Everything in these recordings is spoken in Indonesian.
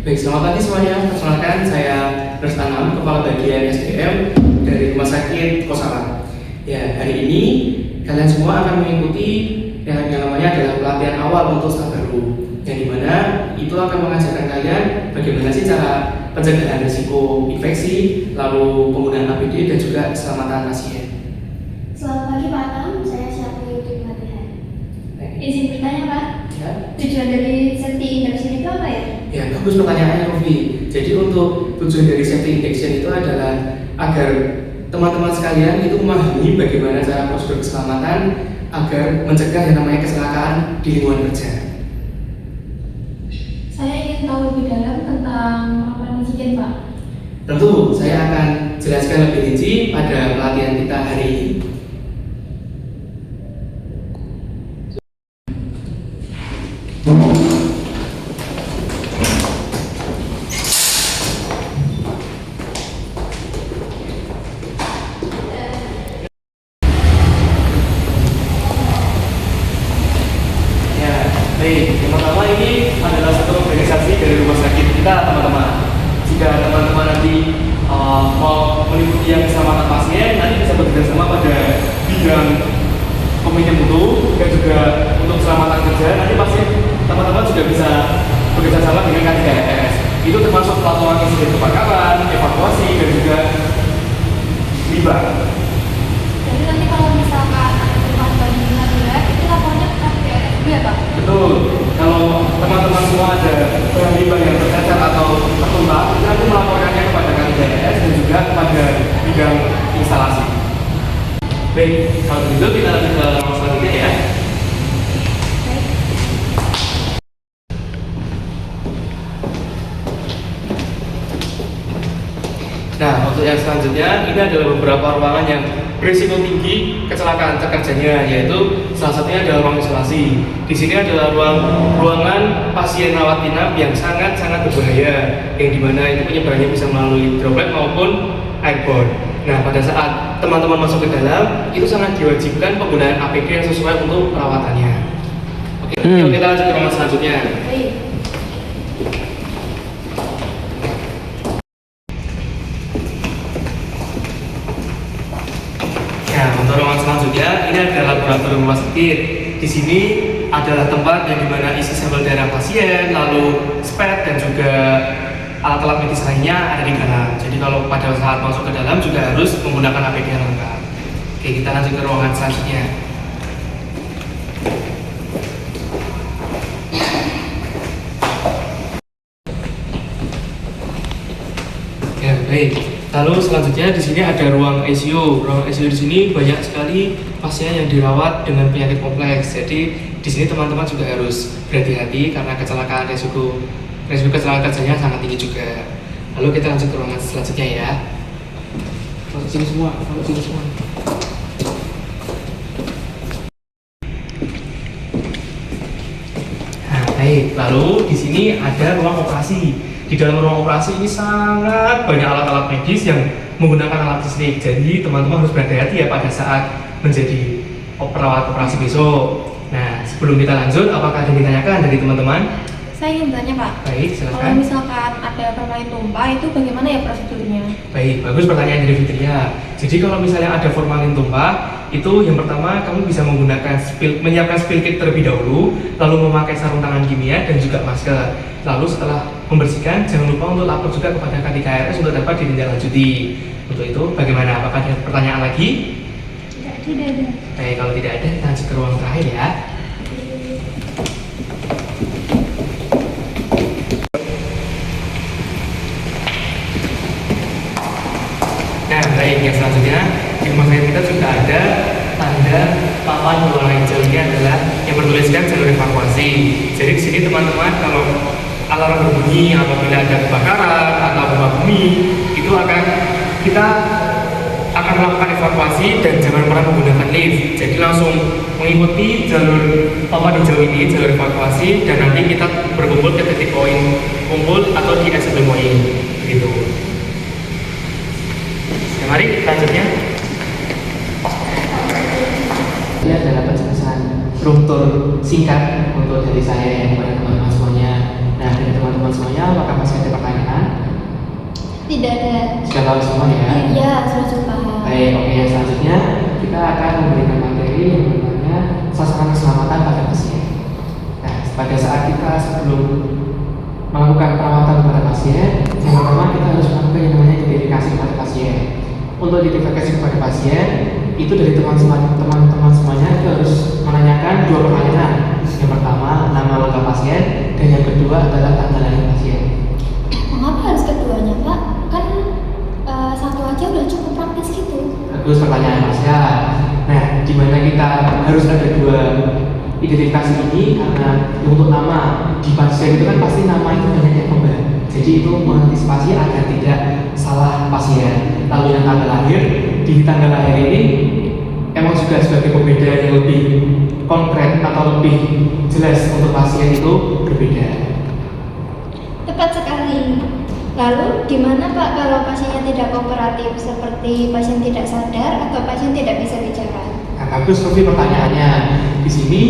Baik, selamat pagi semuanya. Perkenalkan, saya Nurse Anam, Kepala Bagian SDM dari Rumah Sakit Kosara. Ya, hari ini kalian semua akan mengikuti yang namanya adalah pelatihan awal untuk staf baru, yang dimana itu akan mengajarkan kalian bagaimana sih cara pencegahan risiko infeksi, lalu penggunaan APD dan juga keselamatan pasien. Selamat pagi Pak Anam, saya siap mengikuti pelatihan. Izin bertanya Pak, Ya. tujuan dari safety induction itu apa ya? Ya, bagus pertanyaannya, Rofi. Jadi untuk tujuan dari safety induction itu adalah agar teman-teman sekalian itu memahami bagaimana cara prosedur keselamatan agar mencegah yang namanya kecelakaan di lingkungan kerja. Saya ingin tahu lebih dalam tentang penerapan insiden Pak. Tentu, saya akan jelaskan lebih rinci pada pelatihan kita hari ini. Baik, yang pertama ini adalah satu organisasi dari rumah sakit kita, teman-teman. Jika teman-teman nanti mau meliputi yang keselamatan pasien, nanti bisa bekerja sama pada bidang peminjam mutu dan juga untuk keselamatan kerja. Nanti pasti teman-teman juga bisa bekerja sama dengan KJS. Itu termasuk pelaporan insiden kebakaran, evakuasi dan juga limbah. Jadi nanti kalau misalkan ada korban darurat, itu lapornya ke KPRS dulu ya Pak? Betul, kalau teman-teman semua ada bahan limbah yang tercacat atau tertumpah, kita nanti melaporkannya kepada KJS dan juga kepada bidang instalasi. Baik, kalau begitu kita lanjut ke ruang selanjutnya ya. Nah, untuk yang selanjutnya, ini adalah beberapa ruangan yang berisiko tinggi kecelakaan kerjanya, yaitu salah satunya adalah ruang isolasi. Di sini adalah ruangan pasien rawat inap yang sangat-sangat berbahaya, yang dimana itu penyebarannya bisa melalui droplet maupun airborne. Nah, pada saat teman-teman masuk ke dalam, itu sangat diwajibkan penggunaan APD yang sesuai untuk perawatannya. Oke, yuk kita lanjut ke ruangan selanjutnya. Baik. Nah, untuk ruangan selanjutnya, ini adalah laboratorium rumah sakit. Di sini adalah tempat yang dimana isi sampel darah pasien, lalu spet dan juga alat-alat medis lainnya ada di dalam. Jadi kalau pada saat masuk ke dalam juga harus menggunakan APD yang lengkap. Oke, kita lanjut ke ruangan selanjutnya. Ya, baik. Lalu selanjutnya di sini ada ruang ICU. Ruang ICU di sini banyak sekali pasien yang dirawat dengan penyakit kompleks. Jadi di sini teman-teman juga harus berhati-hati karena resiko kecelakaan kerjanya sangat tinggi juga. Lalu kita lanjut ke ruangan selanjutnya ya. Masuk sini semua, masuk sini semua. Nah, baik. Lalu di sini ada ruang operasi. Di dalam ruang operasi ini sangat banyak alat-alat medis yang menggunakan alat listrik. Jadi teman-teman harus berhati-hati ya pada saat menjadi perawat operasi besok. Nah, sebelum kita lanjut, apakah ada yang ditanyakan dari teman-teman? Saya ingin bertanya Pak. Baik, Kalau silakan. misalkan ada formalin tumpah, itu bagaimana ya prosedurnya? Baik, bagus pertanyaan dari Fitria. Jadi kalau misalnya ada formalin tumpah, itu yang pertama kamu bisa menyiapkan spill kit terlebih dahulu, lalu memakai sarung tangan kimia dan juga masker. Lalu setelah membersihkan, jangan lupa untuk lapor juga kepada KDKRS untuk dapat ditindaklanjuti. Untuk itu, bagaimana? Apakah ada pertanyaan lagi? Tidak ada. Baik, kalau tidak ada, kita lanjut ke ruang terakhir ya. Nah, baik, yang selanjutnya di rumah sakit kita juga ada tanda papan berwarna hijau. Ini adalah yang bertuliskan jalur evakuasi. Jadi di sini teman-teman kalau alarm berbunyi apabila ada kebakaran atau gempa bumi, itu kita akan melakukan evakuasi dan jangan pernah menggunakan lift. Jadi langsung mengikuti jalur papan hijau ini, jalur evakuasi, dan nanti kita berkumpul ke titik poin kumpul atau di assembly point, gitu. Ya, mari selanjutnya. Ini adalah penjelasan struktur singkat untuk dari saya yang kepada teman-teman semuanya. Nah, dari teman-teman teman-teman semuanya, apakah masih ada pertanyaan? Tidak ada. Sudah tahu semua ya? Iya, sudah paham. Baik, oke. Selanjutnya kita akan memberikan materi yang namanya sasaran keselamatan pada pasien. Nah, pada saat kita sebelum melakukan perawatan kepada pasien, yang pertama kita harus melakukan yang namanya identifikasi kepada pasien. Untuk identifikasi kepada pasien, itu dari teman-teman semuanya itu harus menanyakan 2 pertanyaan. Yang pertama, nama lengkap pasien, dan yang kedua adalah tanggal lahir pasien. Mengapa harus keduanya, Pak? Kan satu aja udah cukup praktis gitu. Bagus pertanyaan Mas ya. Nah, di mana kita harus ada 2 identifikasi ini karena untuk nama di pasien itu kan pasti nama itu banyak yang kembar. Jadi itu mengantisipasi agar tidak salah pasien. Lalu yang tanggal lahir, di tanggal lahir ini emang juga sebagai pembeda yang lebih konkret atau lebih jelas untuk pasien itu berbeda. Tepat sekali. Lalu, gimana Pak kalau pasiennya tidak kooperatif, seperti pasien tidak sadar atau pasien tidak bisa bicara? Nah, bagus Rofi pertanyaannya. Di sini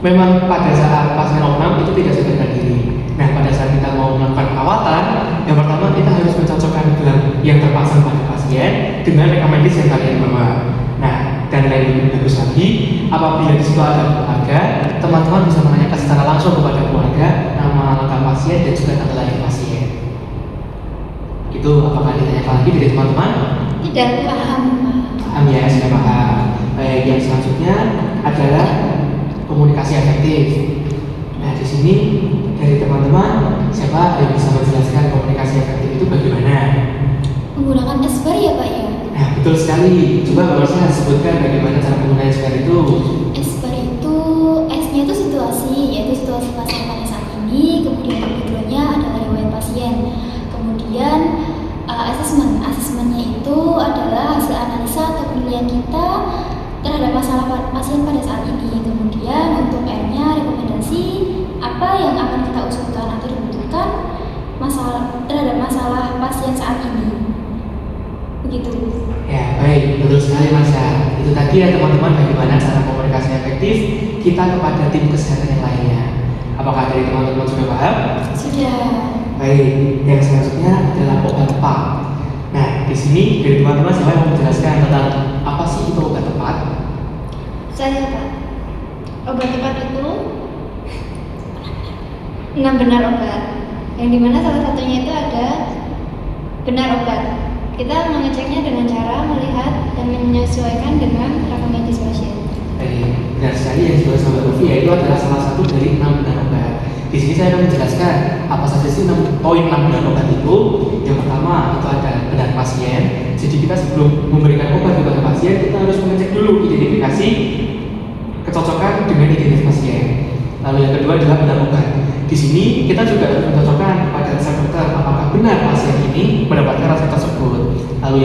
memang pada saat pasien opnam itu tidak sadarkan diri. Nah, pada saat kita mau melakukan perawatan, yang pertama kita harus mencocokkan gelang yang terpasang pada pasien dengan rekam medis yang kalian bawa. Nah, dan lain lebih bagus lagi, apabila di situ ada keluarga, teman-teman bisa menanyakan secara langsung kepada keluarga nama lengkap pasien dan juga tanggal lahir pasien. Itu apakah ditanyakan lagi dari teman-teman? Tidak paham, Pak. Paham ya, sudah paham. Baik, yang selanjutnya adalah komunikasi efektif. Nah, di sini dari teman-teman siapa yang bisa menjelaskan komunikasi efektif itu bagaimana? Menggunakan esper ya, Pak ya? Nah, betul sekali. Coba Bapak saya sebutkan bagaimana cara menggunakan esper itu. Esper itu, S-nya itu situasi, yaitu situasi pasien pada saat ini, kemudian yang keduanya adalah riwayat pasien. Kemudian asesmennya itu adalah hasil analisa atau penilaian kita terhadap masalah pasien pada saat ini. Kemudian untuk R-nya rekomendasi apa yang akan kita usulkan atau dibutuhkan terhadap masalah pasien saat ini. Begitu. Ya, baik, betul sekali Mas ya. Itu tadi ya teman-teman bagaimana cara komunikasi efektif kita kepada tim kesehatan yang lainnya. Apakah dari teman-teman sudah paham? Sudah. Baik, yang selanjutnya adalah obat tepat. Nah, di sini dari teman-teman siapa yang mau menjelaskan tentang apa sih itu obat tepat? Saya, Pak. Obat tepat itu 6 benar obat. Yang dimana salah satunya itu ada benar obat. Kita mengeceknya dengan cara melihat dan menyesuaikan dengan rekam medis pasien. Baik, benar sekali yang disebut sama Rofi ya, itu adalah salah satu dari 6 benar obat. Di sini saya akan menjelaskan apa saja sih 6 benar obat itu. Yang pertama itu ada benar pasien. Jadi kita sebelum memberikan obat kepada pasien kita harus mengecek dulu identifikasi kecocokan dengan identitas pasien. Lalu yang kedua adalah benar obat. Di sini kita juga harus mencocokkan pada resep dokter apakah benar pasien ini mendapatkan resep tersebut. Lalu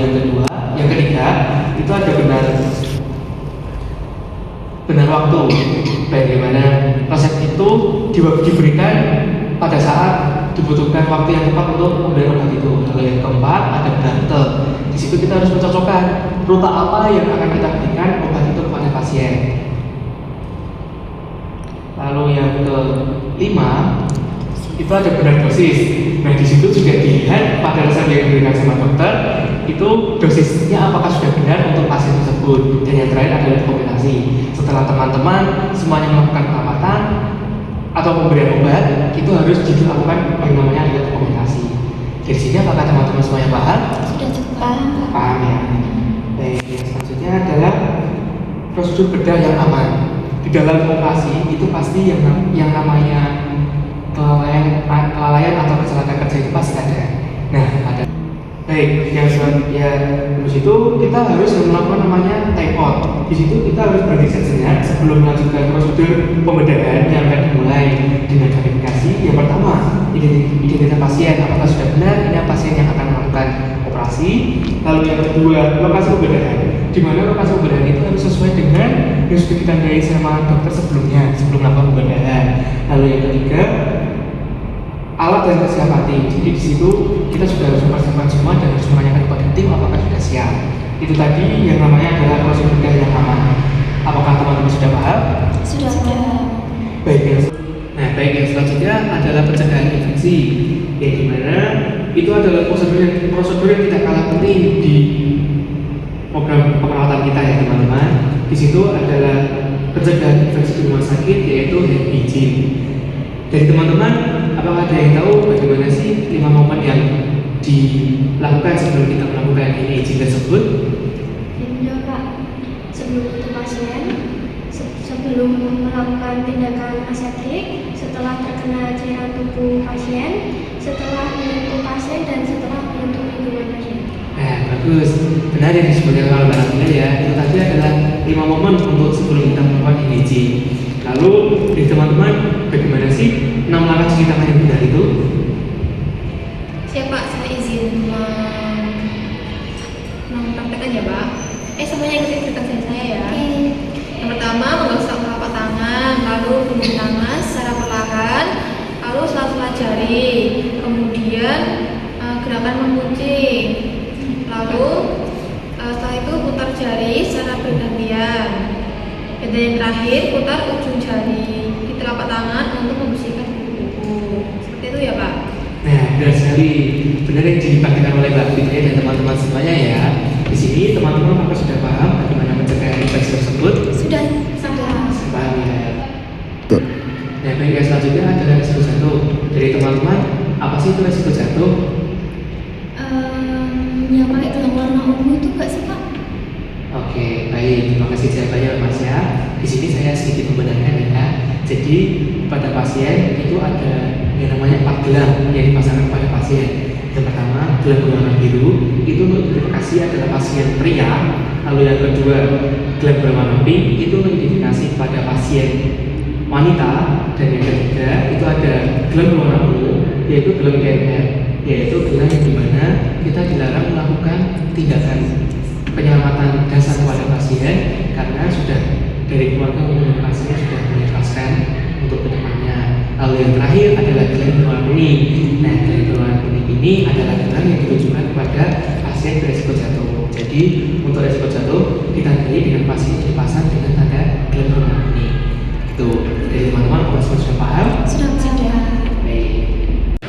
yang ketiga itu ada benar waktu, bagaimana resep itu diberikan pada saat dibutuhkan waktu yang tepat untuk pemberian obat itu. Lalu yang keempat ada benar rute. Di situ kita harus mencocokkan rute apa yang akan kita berikan obat itu kepada pasien. Lalu yang kelima itu ada benar dosis. Nah, di situ juga dilihat pada resep yang diberikan sama dokter itu dosisnya apakah sudah benar untuk pasien tersebut. Dan yang terakhir adalah dokumentasi. Setelah teman-teman semuanya melakukan perawatan atau pemberian obat, itu harus dilakukan yang namanya dokumentasi. Dari sini apakah teman-teman semuanya paham? Sudah cukup paham, Pak. Paham ya. Baik, yang selanjutnya adalah prosedur bedah yang aman. Di dalam operasi itu pasti yang namanya kelalaian atau kecelakaan kerja itu pasti ada. Nah, ada. Baik, yang terus itu kita harus melakukan namanya time out. Di situ kita harus berhenti sejenak sebelum melanjutkan prosedur pembedahan yang akan dimulai dengan verifikasi. Yang pertama, identitas pasien apakah sudah benar ini pasien yang akan melakukan operasi. Lalu yang kedua, lokasi pembedahan. Di mana lokasi pembedahan itu harus sesuai dengan yang sudah ditandai sama dokter sebelum melakukan pembedahan. Lalu yang ketiga, alat dan kesiapan tim. Jadi di situ kita sudah harus mempersiapkan semua dan harus menanyakan kepada tim apakah sudah siap. Itu tadi yang namanya adalah prosedur yang aman. Apakah teman-teman sudah paham? Sudah. Baik. Nah, baik, yang selanjutnya adalah pencegahan infeksi, yang dimana itu adalah prosedur yang tidak kalah penting di program perawatan kita ya teman-teman. Di situ adalah pencegahan infeksi di rumah sakit, yaitu hand hygiene. Dari teman-teman, apakah ada yang tahu bagaimana sih 5 momen yang dilakukan sebelum kita melakukan hand hygiene tersebut? Ya, Pak. Sebelum itu pasien, sebelum melakukan tindakan aseptik, setelah terkena cairan tubuh pasien, setelah menyentuh pasien, dan setelah menyentuh lingkungan pasien. Bagus. Benar yang disebutkan oleh Mbak Amina ya. Itu tadi adalah 5 momen untuk sebelum kita melakukan hand hygiene. Lalu, dari teman-teman, bagaimana sih 6 langkah cuci tangan yang benar itu? Siap, Pak. Saya izin mempraktekkan ya, Pak. Semuanya ikutin cerita saya ya. Yang pertama, menggosok telapak tangan, lalu bumbung tangan secara perlahan, lalu sela-sela jari, kemudian gerakan mengunci, lalu setelah itu putar jari secara bergantian, dan yang terakhir putar ujung jari di telapak tangan untuk membersihkan kuku. Seperti itu ya, Pak. Nah, benar sekali. Benar yang dipraktikkan oleh Mbak Fitri dan teman-teman semuanya ya. Di sini teman-teman apakah sudah paham bagaimana mencegah infeksi tersebut? Sudah. Paham ya. Nah, baik, yang selanjutnya adalah risiko jatuh. Dari teman-teman, apa sih itu risiko jatuh? Yang pakai gelang warna ungu itu enggak sih, Pak? Oke, baik. Terima kasih jawabannya Mas ya. Di sini saya sedikit membenarkan ya. Jadi pada pasien itu ada yang namanya 4 gelang yang dipasangkan pada pasien. Yang pertama, gelang berwarna biru itu untuk identifikasi adalah pasien pria. Lalu yang kedua, gelang berwarna pink itu untuk identifikasi pada pasien wanita. Dan yang ketiga itu ada gelang berwarna ungu, yaitu gelang DNR, yaitu gelang yang dimana kita dilarang melakukan tindakan penyelamatan dasar kepada pasien karena sudah dari keluarga umum pasien sudah mengikhlaskan untuk kedepannya. Lalu yang terakhir adalah gelang berwarna kuning. Nah, gelang berwarna kuning ini adalah gelang yang ditujukan kepada pasien beresiko jatuh. Jadi untuk resiko jatuh ditandai dengan pasien dipasang dengan tanda gelang berwarna kuning. Itu dari teman-teman, apa sudah paham? Sudah. Baik.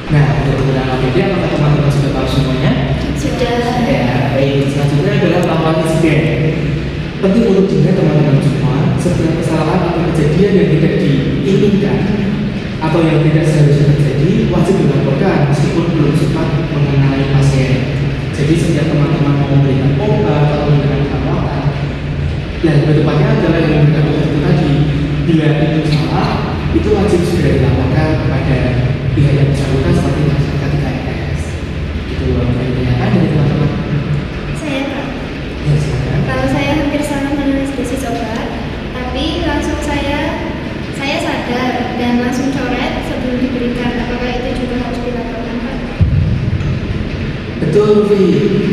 Nah, untuk penggunaan APD, apakah teman-teman sudah tahu semuanya? Sudah. Ya, baik. Selanjutnya adalah laporan insiden. Penting untuk diingat teman-teman semua, setiap kesalahan atau kejadian yang tidak diinginkan atau yang tidak seharusnya terjadi wajib dilaporkan meskipun belum sempat mengenai pasien. Jadi setiap teman-teman mau memberikan obat atau memberikan perawatan, dan kedepannya adalah yang memberikan obat itu tadi, bila itu salah, itu wajib segera dilaporkan kepada pihak yang bersangkutan seperti masyarakat IKS. Itu yang ditanyakan dari teman-teman. Saya, Pak. Ya, silakan. Kalau saya hampir salah menulis dosis obat, tapi langsung saya sadar dan langsung coret sebelum diberikan. Apakah itu juga harus dilaporkan, Pak? Betul, Vi.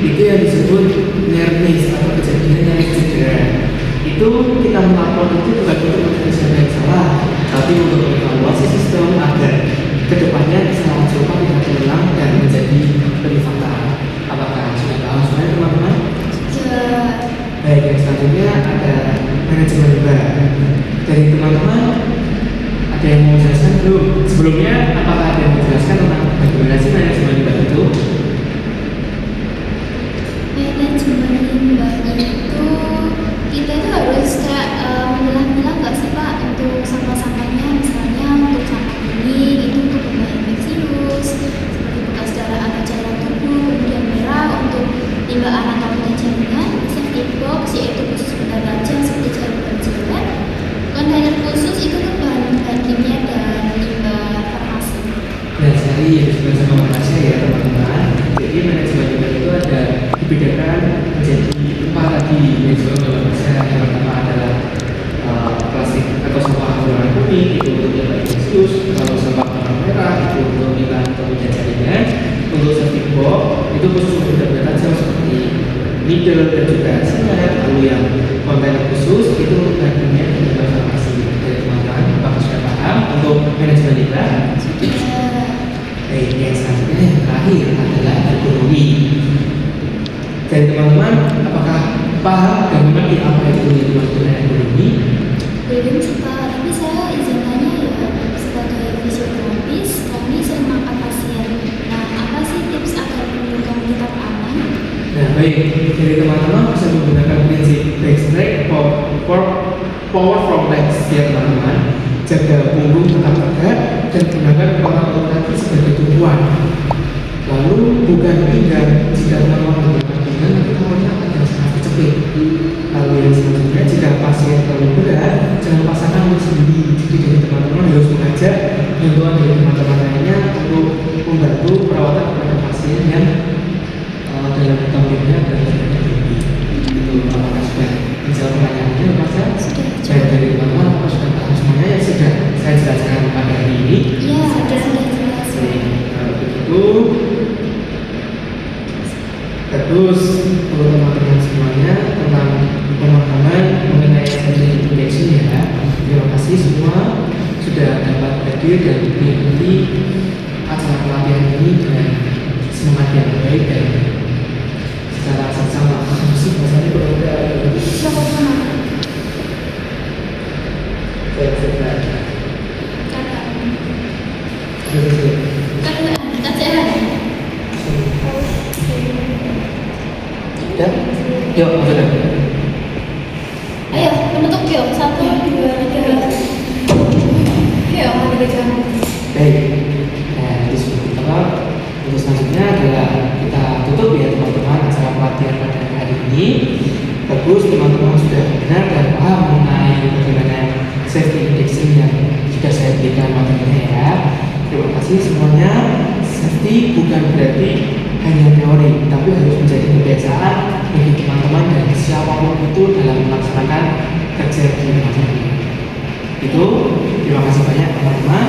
Itu yang disebut near miss atau kejadian yang cedera. Itu kita melapor itu bukan untuk mencari siapa yang salah, tapi untuk mengevaluasi sistem agar kedepannya kesalahan serupa tidak terulang dan menjadi lebih fatal. Apakah sudah paham semuanya teman-teman? Sudah. Baik, yang selanjutnya ada manajemen limbah. Dari teman-teman, ada yang mau menjelaskan belum? Sebelumnya, apakah ada yang mau menjelaskan tentang bagaimana sih manajemen limbah itu? Manajemen limbah itu kita itu harus kayak memilah-milah nggak sih, Pak, untuk sampah-sampahnya, misalnya untuk sampah kuning itu untuk limbah infeksius seperti bekas darah atau cairan tubuh, kemudian merah untuk limbah anatomi dan jaringan, safety box yaitu khusus benda tajam seperti jarum penjilat, kontainer khusus itu untuk bahan-bahan kimia dan limbah farmasi. Nah, sekali yang disebut sama Mas ya teman-teman. Jadi manajemen limbah itu ada dibedakan menjadi 4 tadi yang disebut oleh Mas. Yang pertama adalah plastik atau sampah berwarna kuning itu untuk limbah infeksius, lalu sampah warna merah itu untuk limbah anatomi dan jaringan, untuk safety box itu khusus untuk benda tajam seperti needle dan juga silet, lalu yang kontainer khusus itu untuk bahan kimia dan limbah farmasi. Dari teman-teman, apakah sudah paham untuk manajemen limbah? Baik, yang selanjutnya yang terakhir adalah ergonomi. Dari teman-teman, apakah paham dan mengerti apa itu yang dimaksud dengan ergonomi? Belum sih, Pak, tapi saya izin tanya ya sebagai jadi teman-teman bisa menggunakan prinsip backstrap power from legs ya teman-teman. Jaga punggung tetap tegak dan gunakan otot kaki sebagai tumpuan. Lalu bukan pinggang, jika teman-teman menggunakan pinggang nanti tangannya akan sangat kejepit. Lalu yang selanjutnya, jika pasien terlalu berat, jangan pasangkan sendiri. Jadi dari teman-teman harus mengajak bantuan dari teman-teman lainnya untuk membantu perawatan kepada pasien yang dalam kondisinya berada di tinggi. Itu apakah sudah menjawab pertanyaannya, Mas? Baik dari teman-teman, apakah sudah tahu semuanya yang sudah saya jelaskan pada hari ini? Iya, sudah jelas. Kalau begitu, terus untuk teman-teman semuanya tentang pemahaman mengenai scientific injection ya. Terima kasih semua sudah dapat hadir dan mengikuti acara pelatihan ini dengan semangat yang baik dan secara sama. Mesti bahasanya berbeda. Sama-sama. Saya ya, yuk, sudah. Ayo, penutup yuk. 1, 2, 3. Iya, mau dibaca. Baik. Nah, itu sebentar. Untuk selanjutnya adalah kita tutup ya teman-teman acara pelatihan pada hari ini. Bagus teman-teman sudah benar dan paham mengenai bagaimana safety injection yang sudah saya berikan materinya ya. Terima kasih semuanya. Safety bukan berarti hanya teori, tapi harus menjadi kebiasaan bagi teman-teman dan siapapun itu dalam melaksanakan kerja di rumah sakit. Itu terima kasih banyak teman-teman.